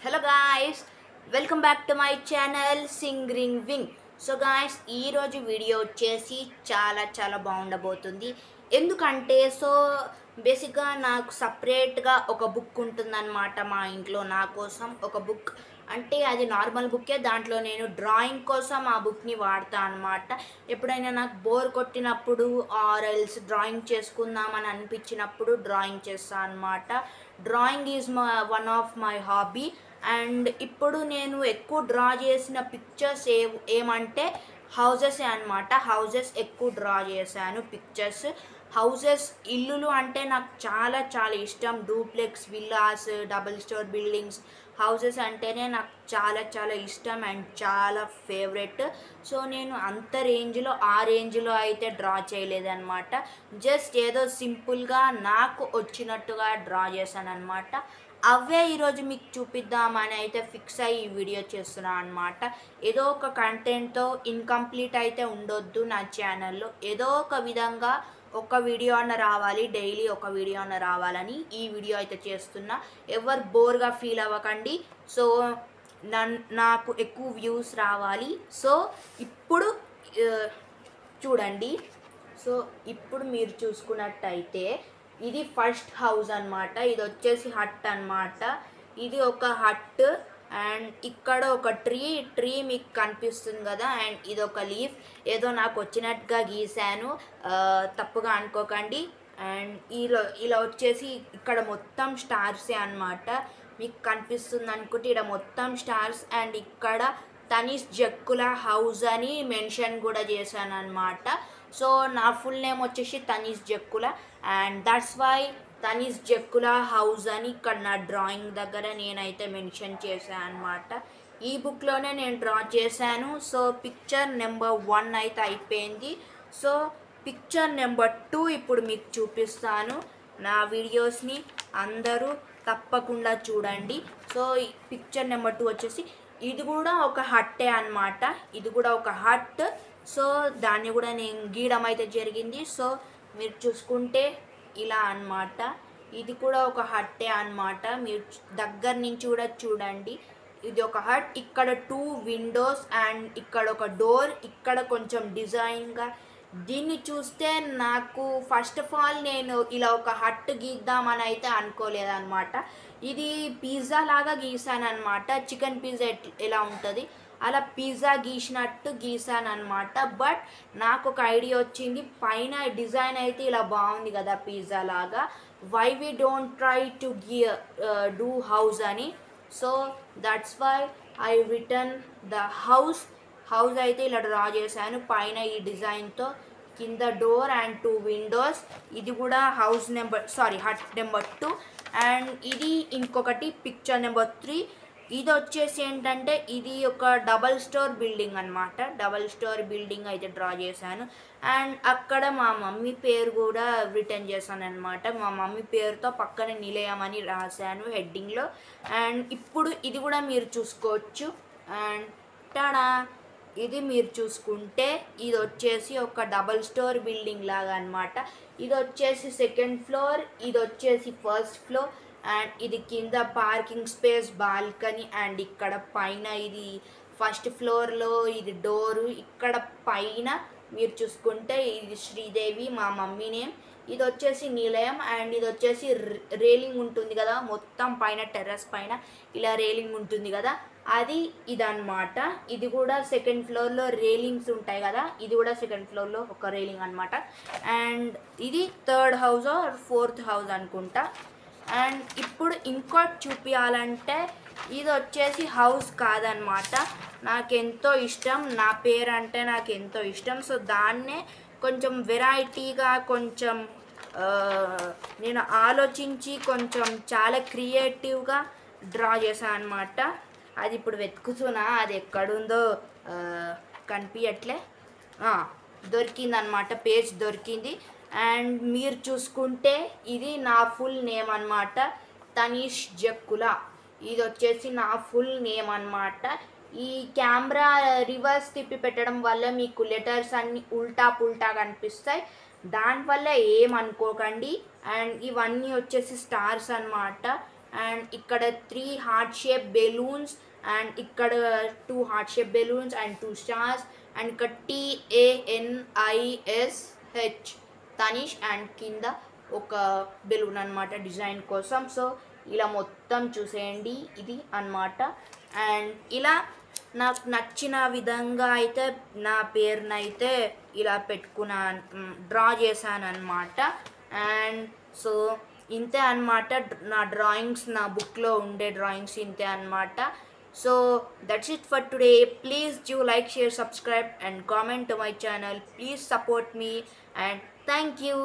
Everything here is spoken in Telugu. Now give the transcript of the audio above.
Hello guys, welcome back to my channel Singh ring wing. So guys, ఈరోజు వీడియో వచ్చేసి చాలా బాగుండబోతుంది. ఎందుకంటే బేసిక్గా నాకు సపరేట్గా ఒక బుక్ ఉంటుందన్నమాట మా ఇంట్లో. నా కోసం ఒక బుక్ అంటే అది నార్మల్ బుక్కే. దాంట్లో నేను డ్రాయింగ్ కోసం ఆ బుక్ని వాడతా అనమాట. ఎప్పుడైనా నాకు బోర్ కొట్టినప్పుడు ఆర్ ఎల్స్ డ్రాయింగ్ చేసుకుందామని అనిపించినప్పుడు డ్రాయింగ్ చేస్తా అనమాట. Drawing is one of my hobby. And ఇప్పుడు నేను ఎక్కువ డ్రా చేసిన పిక్చర్స్ ఏమంటే హౌజెస్ అనమాట. హౌజెస్ ఎక్కువ డ్రా చేశాను పిక్చర్స్. హౌజెస్, ఇల్లులు అంటే నాకు చాలా ఇష్టం. Duplex, villas, double store buildings, houses అంటేనే నాకు చాలా ఇష్టం అండ్ చాలా ఫేవరెట్. సో నేను అంత రేంజ్లో అయితే డ్రా చేయలేదన్నమాట. జస్ట్ ఏదో సింపుల్గా నాకు వచ్చినట్టుగా డ్రా చేశాను అనమాట. అవే ఈరోజు మీకు చూపిద్దామని అయితే ఫిక్స్ అయ్యి ఈ వీడియో చేస్తున్నాను అనమాట. ఏదో ఒక కంటెంట్తో ఇన్కంప్లీట్ అయితే ఉండొద్దు నా ఛానల్లో. ఏదో ఒక విధంగా ఒక వీడియో అన్న రావాలి, డైలీ ఒక వీడియో అన్న రావాలని ఈ వీడియో అయితే చేస్తున్నా. ఎవరు బోర్గా ఫీల్ అవ్వకండి. సో నాకు ఎక్కువ వ్యూస్ రావాలి. సో ఇప్పుడు చూడండి. సో ఇప్పుడు మీరు చూసుకున్నట్టయితే ఇది ఫస్ట్ హౌస్ అనమాట. ఇది వచ్చేసి హట్ అనమాట. ఇది ఒక హట్ అండ్ ఇక్కడ ఒక ట్రీ మీకు కనిపిస్తుంది కదా. అండ్ ఇది ఒక లీఫ్. ఏదో నాకు వచ్చినట్టుగా గీసాను, తప్పుగా అనుకోకండి. అండ్ ఇలా వచ్చేసి ఇక్కడ మొత్తం స్టార్సే అనమాట. మీకు కనిపిస్తుంది అనుకుంటే ఇక్కడ మొత్తం స్టార్స్. అండ్ ఇక్కడ తనీష్ జక్కుల హౌస్ అని మెన్షన్ కూడా చేశాను అనమాట. సో నా ఫుల్ నేమ్ వచ్చేసి Tanish Jakkula and that's why Tanish Jakkula house అని ఇక్కడ నా డ్రాయింగ్ దగ్గర నేనైతే మెన్షన్ చేశాను అనమాట. ఈ బుక్లోనే నేను డ్రా చేశాను. సో పిక్చర్ నెంబర్ 1 అయితే అయిపోయింది. సో పిక్చర్ నెంబర్ 2 ఇప్పుడు మీకు చూపిస్తాను. నా వీడియోస్ని అందరూ తప్పకుండా చూడండి. సో పిక్చర్ నెంబర్ 2 వచ్చేసి ఇది కూడా ఒక హట్టే అనమాట. ఇది కూడా ఒక హట్. సో దాన్ని కూడా నేను గీయడం అయితే జరిగింది. సో మీరు చూసుకుంటే ఇలా అన్నమాట. ఇది కూడా ఒక హట్టే అన్నమాట. మీరు దగ్గర నుంచి కూడా చూడండి. ఇది ఒక హట్. ఇక్కడ 2 విండోస్ అండ్ ఇక్కడ ఒక డోర్. ఇక్కడ కొంచెం డిజైన్గా దీన్ని చూస్తే నాకు ఫస్ట్ ఆఫ్ ఆల్ నేను ఇలా ఒక హట్ గీద్దామని అయితే అనుకోలేదన్నమాట. ఇది పిజ్జా లాగా గీసాను అనమాట. చికెన్ పిజ్జా ఎలా ఉంటుంది అలా పిజ్జా గీసినట్టు గీసాను అనమాట. బట్ నాకు ఒక ఐడియా వచ్చింది. పైన డిజైన్ అయితే ఇలా బాగుంది కదా పిజ్జా లాగా. Why we don't try to do house అని. So that's why I return the house అయితే ఇలా డ్రా చేశాను పైన ఈ డిజైన్తో. కింద డోర్ అండ్ 2 విండోస్. ఇది కూడా హట్ నెంబర్ 2. అండ్ ఇది ఇంకొకటి పిక్చర్ నెంబర్ 3. ఇది వచ్చేసి ఏంటంటే ఇది ఒక డబల్ స్టోర్ బిల్డింగ్ అనమాట. డబల్ స్టోర్ బిల్డింగ్ అయితే డ్రా చేశాను. అండ్ అక్కడ మా మమ్మీ పేరు కూడా రిటర్న్ చేశాను అనమాట. మా మమ్మీ పేరుతో పక్కన నిలయం అని రాశాను హెడ్డింగ్లో. అండ్ ఇప్పుడు ఇది కూడా మీరు చూసుకోవచ్చు. అండ్ టాడా, ఇది మీరు చూసుకుంటే ఇది వచ్చేసి ఒక డబల్ స్టోర్ బిల్డింగ్ లాగా అనమాట. ఇది వచ్చేసి సెకండ్ ఫ్లోర్, ఇది వచ్చేసి ఫస్ట్ ఫ్లోర్. అండ్ ఇది కింద పార్కింగ్ స్పేస్, బాల్కనీ. అండ్ ఇక్కడ పైన ఇది ఫస్ట్ ఫ్లోర్లో ఇది డోరు. ఇక్కడ పైన మీరు చూసుకుంటే ఇది శ్రీదేవి మా మమ్మీ నేమ్. ఇది వచ్చేసి నిలయం. అండ్ ఇది వచ్చేసి రేలింగ్ ఉంటుంది కదా మొత్తం పైన టెర్రస్ పైన ఇలా రేలింగ్ ఉంటుంది కదా, అది ఇదన్నమాట. ఇది కూడా సెకండ్ ఫ్లోర్లో రేలింగ్స్ ఉంటాయి కదా, ఇది కూడా సెకండ్ ఫ్లోర్లో ఒక రేలింగ్ అనమాట. అండ్ ఇది third house or fourth house అనుకుంటా. అండ్ ఇప్పుడు ఇంకోటి చూపించాలంటే ఇది వచ్చేసి హౌస్ కాదనమాట. నాకెంతో ఇష్టం, నా పేరు అంటే నాకు ఎంతో ఇష్టం. సో దాన్నే కొంచెం వెరైటీగా కొంచెం నేను ఆలోచించి కొంచెం చాలా క్రియేటివ్గా డ్రా చేశాను అనమాట. అది ఇప్పుడు వెతుకుతున్నా, అది ఎక్కడుందో కనిపించట్లే. దొరికిందనమాట, పేజ్ దొరికింది. అండ్ మీరు చూసుకుంటే ఇది నా ఫుల్ నేమ్ అనమాట, తనీష్ జక్కుల. ఇది వచ్చేసి నా ఫుల్ నేమ్ అనమాట. ఈ కెమెరా రివర్స్ తిప్పి పెట్టడం వల్ల మీకు లెటర్స్ అన్నీ ఉల్టా పుల్టా కనిపిస్తాయి, దానివల్ల ఏమనుకోకండి. అండ్ ఇవన్నీ వచ్చేసి స్టార్స్ అనమాట. అండ్ ఇక్కడ 3 హార్ట్ షేప్ బెలూన్స్ అండ్ ఇక్కడ 2 heart shape balloons and 2 stars and ఇక్కడ TANISH తనిష్ అండ్ కింద ఒక బెలూన్ అనమాట డిజైన్ కోసం. సో ఇలా మొత్తం చూసేయండి, ఇది అన్నమాట. అండ్ ఇలా నాకు నచ్చిన విధంగా అయితే నా పేరునైతే ఇలా పెట్టుకున్నాను, డ్రా చేశాను అనమాట. అండ్ సో ఇంతే అనమాట నా డ్రాయింగ్స్, నా బుక్లో ఉండే డ్రాయింగ్స్ ఇంతే అనమాట. So that's it for today. Please do like, share, subscribe and comment to my channel. Please support me and thank you.